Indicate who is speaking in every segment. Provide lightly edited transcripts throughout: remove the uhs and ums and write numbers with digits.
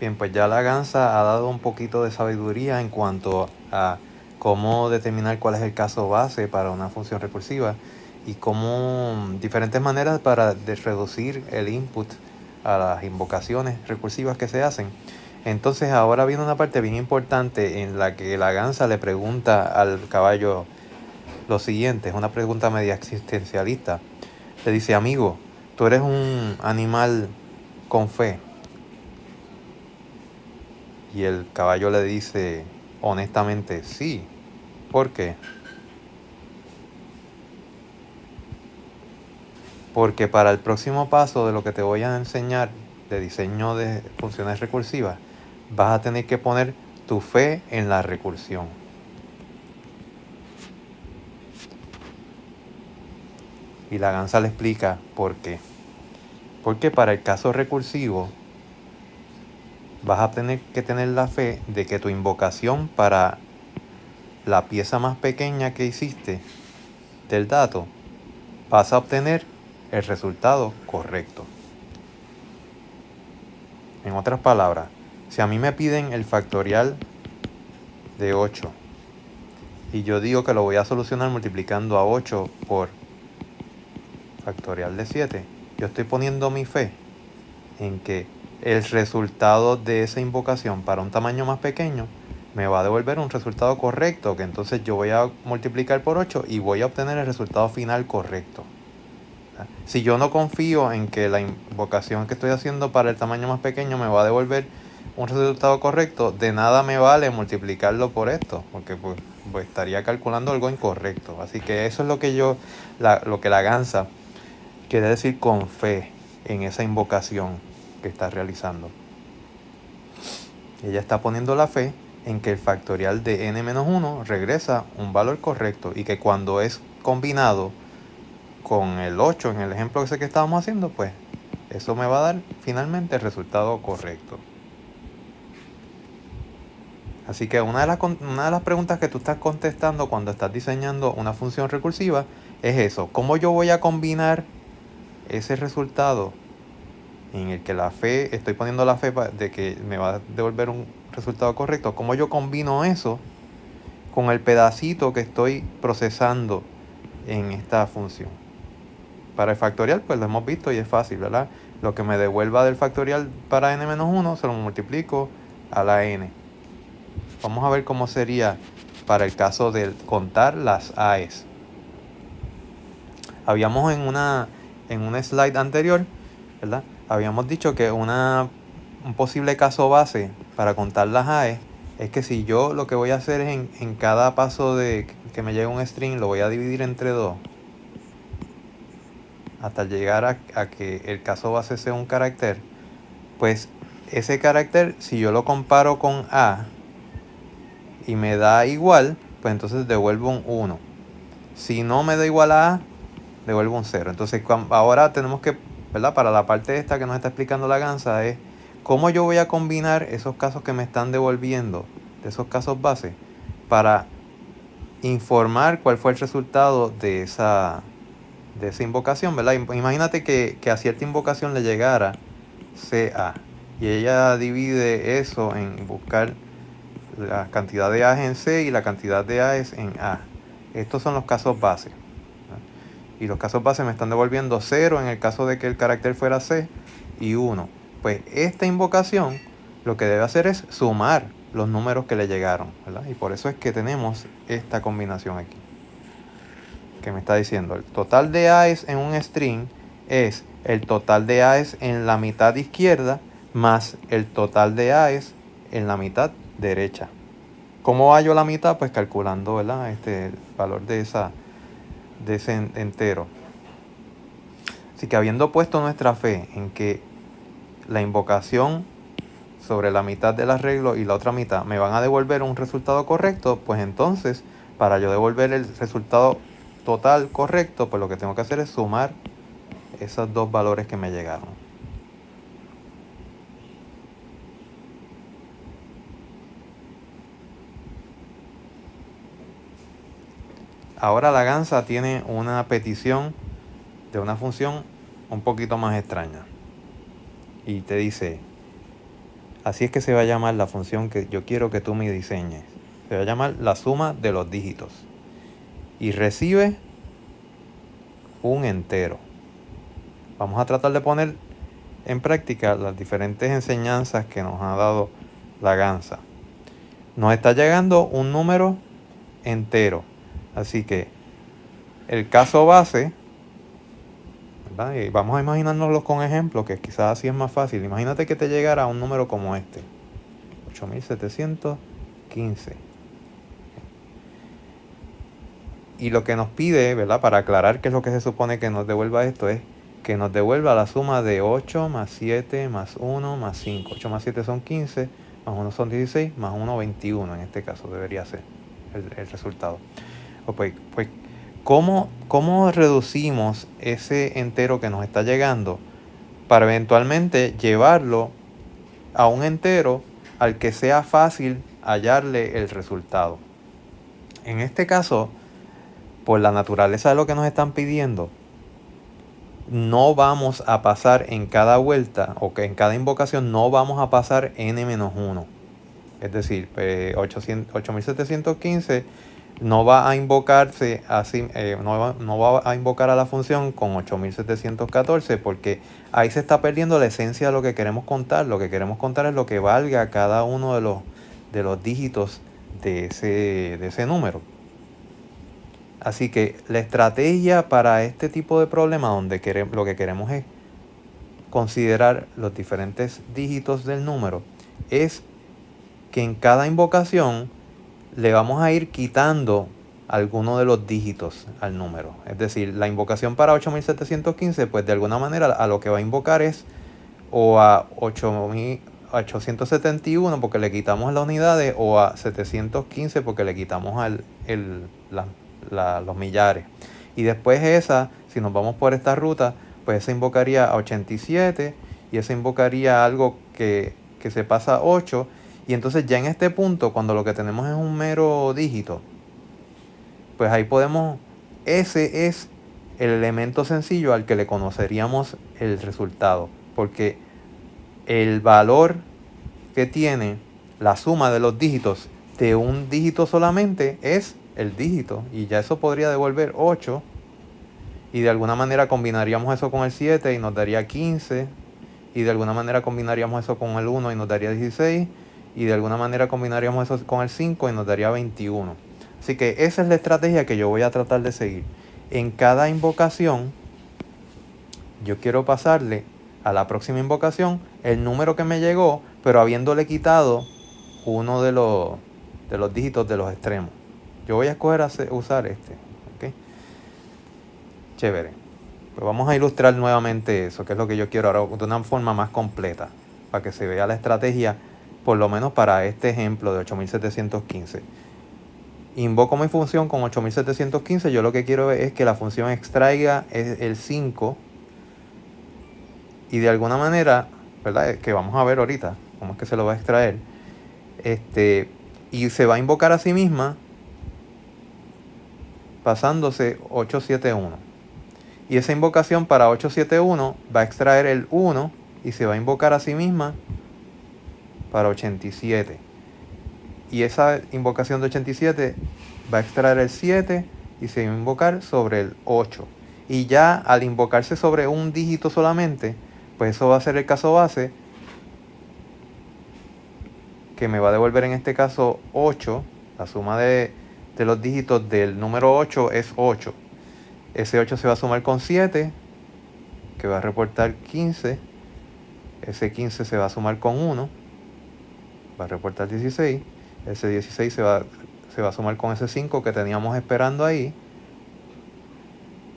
Speaker 1: Bien, pues ya la Gansa ha dado un poquito de sabiduría en cuanto a cómo determinar cuál es el caso base para una función recursiva y cómo diferentes maneras para reducir el input a las invocaciones recursivas que se hacen. Entonces ahora viene una parte bien importante en la que la Gansa le pregunta al caballo lo siguiente, es una pregunta media existencialista. Le dice: amigo, tú eres un animal con fe. Y el caballo le dice honestamente: sí. ¿Por qué? Porque para el próximo paso de lo que te voy a enseñar de diseño de funciones recursivas, vas a tener que poner tu fe en la recursión. Y la Gansa le explica por qué. Porque para el caso recursivo vas a tener que tener la fe de que tu invocación para la pieza más pequeña que hiciste del dato vas a obtener el resultado correcto. En otras palabras, si a mí me piden el factorial de 8 y yo digo que lo voy a solucionar multiplicando a 8 por factorial de 7, yo estoy poniendo mi fe en que el resultado de esa invocación para un tamaño más pequeño me va a devolver un resultado correcto, que entonces yo voy a multiplicar por 8 y voy a obtener el resultado final correcto. Si yo no confío en que la invocación que estoy haciendo para el tamaño más pequeño me va a devolver un resultado correcto, de nada me vale multiplicarlo por esto, porque pues estaría calculando algo incorrecto. Así que eso es lo que lo que la Gansa quiere decir con fe en esa invocación que está realizando. Ella está poniendo la fe en que el factorial de n-1 regresa un valor correcto y que cuando es combinado con el 8 en el ejemplo ese que estábamos haciendo, pues eso me va a dar finalmente el resultado correcto. Así que una de las preguntas que tú estás contestando cuando estás diseñando una función recursiva es eso: ¿cómo yo voy a combinar ese resultado en el que estoy poniendo la fe de que me va a devolver un resultado correcto? ¿Cómo yo combino eso con el pedacito que estoy procesando en esta función? Para el factorial, pues lo hemos visto y es fácil, ¿verdad? Lo que me devuelva del factorial para n-1 se lo multiplico a la n. Vamos a ver cómo sería para el caso de contar las AES. Habíamos en un slide anterior, ¿verdad? Habíamos dicho que un posible caso base para contar las AES es que si yo lo que voy a hacer es en cada paso de que me llegue un string, lo voy a dividir entre 2 hasta llegar a que el caso base sea un carácter, pues ese carácter, si yo lo comparo con A y me da igual, pues entonces devuelvo un 1. Si no me da igual a A, devuelvo un 0. Entonces ahora tenemos que, ¿verdad? Para la parte esta que nos está explicando la Gansa es cómo yo voy a combinar esos casos que me están devolviendo, de esos casos base, para informar cuál fue el resultado de esa invocación, ¿verdad? Imagínate que a cierta invocación le llegara CA y ella divide eso en buscar la cantidad de A's en C y la cantidad de A's en A. Estos son los casos base. Y los casos base me están devolviendo 0 en el caso de que el carácter fuera C y 1. Pues esta invocación lo que debe hacer es sumar los números que le llegaron, ¿verdad? Y por eso es que tenemos esta combinación aquí, que me está diciendo el total de A's en un string es el total de A's en la mitad izquierda más el total de A's en la mitad derecha. ¿Cómo hallo la mitad? Pues calculando, ¿verdad? El valor de ese entero. Así que habiendo puesto nuestra fe en que la invocación sobre la mitad del arreglo y la otra mitad me van a devolver un resultado correcto, pues entonces para yo devolver el resultado total correcto, pues lo que tengo que hacer es sumar esos dos valores que me llegaron. Ahora la Gansa tiene una petición de una función un poquito más extraña y te dice: Así es que se va a llamar la función que yo quiero que tú me diseñes. Se va a llamar la suma de los dígitos. Y recibe un entero. Vamos a tratar de poner en práctica las diferentes enseñanzas que nos ha dado la gansa. Nos está llegando un número entero. Así que el caso base, ¿verdad? Y vamos a imaginárnoslo con ejemplos, que quizás así es más fácil. Imagínate que te llegara un número como este, 8715. Y lo que nos pide, ¿verdad? Para aclarar qué es lo que se supone que nos devuelva esto, es que nos devuelva la suma de 8 más 7 más 1 más 5. 8 más 7 son 15, más 1 son 16, más 1 21 en este caso debería ser el resultado. Pues, ¿cómo reducimos ese entero que nos está llegando para eventualmente llevarlo a un entero al que sea fácil hallarle el resultado? En este caso, por la naturaleza de lo que nos están pidiendo, no vamos a pasar en cada vuelta o que en cada invocación no vamos a pasar n-1. Es decir, 8715 no va a invocarse así, no va a invocar a la función con 8714 porque ahí se está perdiendo la esencia de lo que queremos contar. Lo que queremos contar es lo que valga cada uno de los dígitos de ese número. Así que la estrategia para este tipo de problema donde lo que queremos es considerar los diferentes dígitos del número es que en cada invocación le vamos a ir quitando alguno de los dígitos al número. Es decir, la invocación para 8715, pues de alguna manera a lo que va a invocar es o a 871 porque le quitamos las unidades o a 715 porque le quitamos los millares. Y después esa, si nos vamos por esta ruta, pues esa invocaría a 87 y esa invocaría algo que se pasa a 8. Y entonces ya en este punto, cuando lo que tenemos es un mero dígito, pues ahí ese es el elemento sencillo al que le conoceríamos el resultado. Porque el valor que tiene la suma de los dígitos de un dígito solamente es el dígito. Y ya eso podría devolver 8. Y de alguna manera combinaríamos eso con el 7 y nos daría 15. Y de alguna manera combinaríamos eso con el 1 y nos daría 16. Y de alguna manera combinaríamos eso con el 5 y nos daría 21. Así que esa es la estrategia que yo voy a tratar de seguir. En cada invocación, yo quiero pasarle a la próxima invocación el número que me llegó, pero habiéndole quitado uno de los dígitos de los extremos. Yo voy a escoger usar este. ¿Okay? Chévere. Pues vamos a ilustrar nuevamente eso, que es lo que yo quiero ahora de una forma más completa, para que se vea la estrategia, por lo menos para este ejemplo de 8715. Invoco mi función con 8715. Yo lo que quiero es que la función extraiga el 5 y de alguna manera, ¿verdad? Que vamos a ver ahorita cómo es que se lo va a extraer. Y se va a invocar a sí misma pasándose 871. Y esa invocación para 871 va a extraer el 1 y se va a invocar a sí misma para 87. Y esa invocación de 87 va a extraer el 7 y se va a invocar sobre el 8. Y ya al invocarse sobre un dígito solamente, pues eso va a ser el caso base, que me va a devolver en este caso 8. La suma de los dígitos del número 8 es 8. Ese 8 se va a sumar con 7, que va a reportar 15. Ese 15 se va a sumar con 1, va a reportar 16. Ese 16 se va a sumar con ese 5 que teníamos esperando ahí.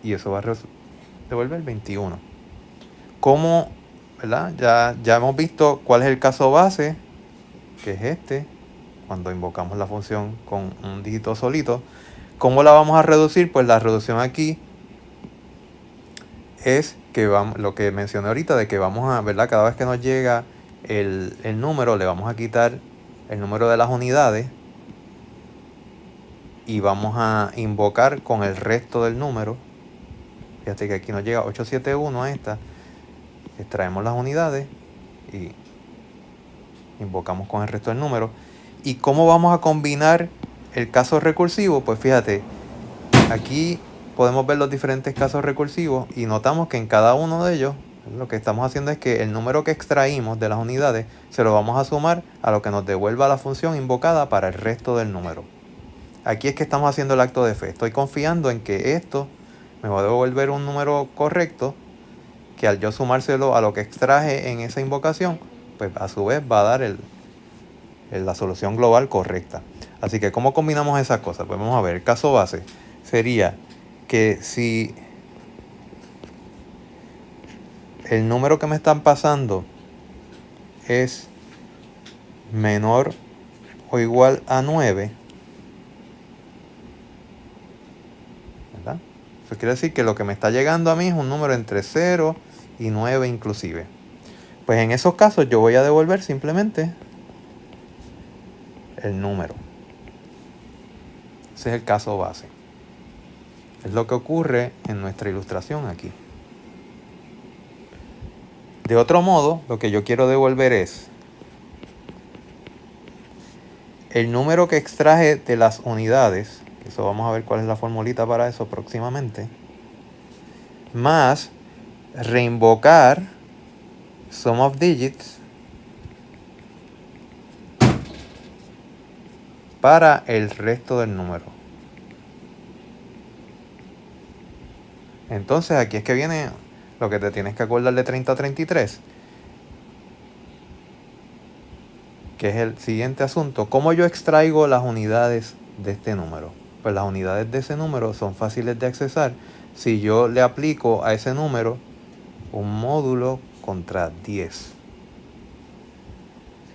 Speaker 1: Y eso va a devolver 21. ¿Cómo? ¿Verdad? Ya hemos visto cuál es el caso base, que es este, cuando invocamos la función con un dígito solito. ¿Cómo la vamos a reducir? Pues la reducción aquí es que lo que mencioné ahorita, de que vamos a, ¿verdad? Cada vez que nos llega el número, le vamos a quitar el número de las unidades y vamos a invocar con el resto del número. Fíjate que aquí nos llega 871 a esta. Extraemos las unidades y invocamos con el resto del número. ¿Y cómo vamos a combinar el caso recursivo? Pues fíjate, aquí podemos ver los diferentes casos recursivos y notamos que en cada uno de ellos lo que estamos haciendo es que el número que extraímos de las unidades se lo vamos a sumar a lo que nos devuelva la función invocada para el resto del número. Aquí es que estamos haciendo el acto de fe. Estoy confiando en que esto me va a devolver un número correcto, que al yo sumárselo a lo que extraje en esa invocación, pues a su vez va a dar la solución global correcta. Así que, ¿cómo combinamos esas cosas? Pues vamos a ver, el caso base sería que si el número que me están pasando es menor o igual a 9, ¿verdad? Eso quiere decir que lo que me está llegando a mí es un número entre 0 y 9 inclusive. Pues en esos casos yo voy a devolver simplemente el número. Ese es el caso base. Es lo que ocurre en nuestra ilustración aquí. De otro modo, lo que yo quiero devolver es el número que extraje de las unidades, eso vamos a ver cuál es la formulita para eso próximamente, más reinvocar sum of digits para el resto del número. Entonces aquí es que viene lo que te tienes que acordar de 3033, que es el siguiente asunto. ¿Cómo yo extraigo las unidades de este número? Pues las unidades de ese número son fáciles de accesar si yo le aplico a ese número un módulo contra 10. Así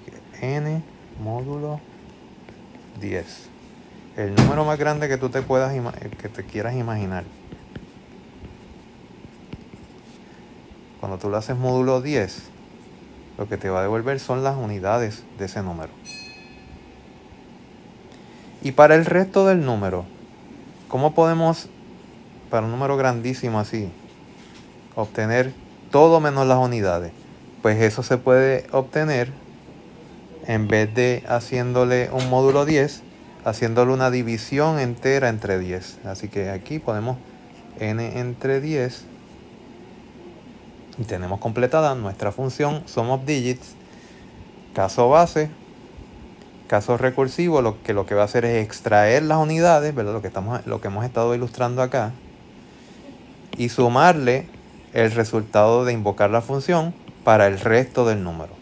Speaker 1: que n módulo 10. El número más grande que tú te quieras imaginar. Cuando tú le haces módulo 10, lo que te va a devolver son las unidades de ese número. Y para el resto del número, ¿cómo podemos, para un número grandísimo así, obtener todo menos las unidades? Pues eso se puede obtener en vez de haciéndole un módulo 10, haciéndole una división entera entre 10. Así que aquí ponemos n entre 10 y tenemos completada nuestra función sum of digits, caso base, caso recursivo. Lo que va a hacer es extraer las unidades, ¿verdad? Lo que hemos estado ilustrando acá, y sumarle el resultado de invocar la función para el resto del número.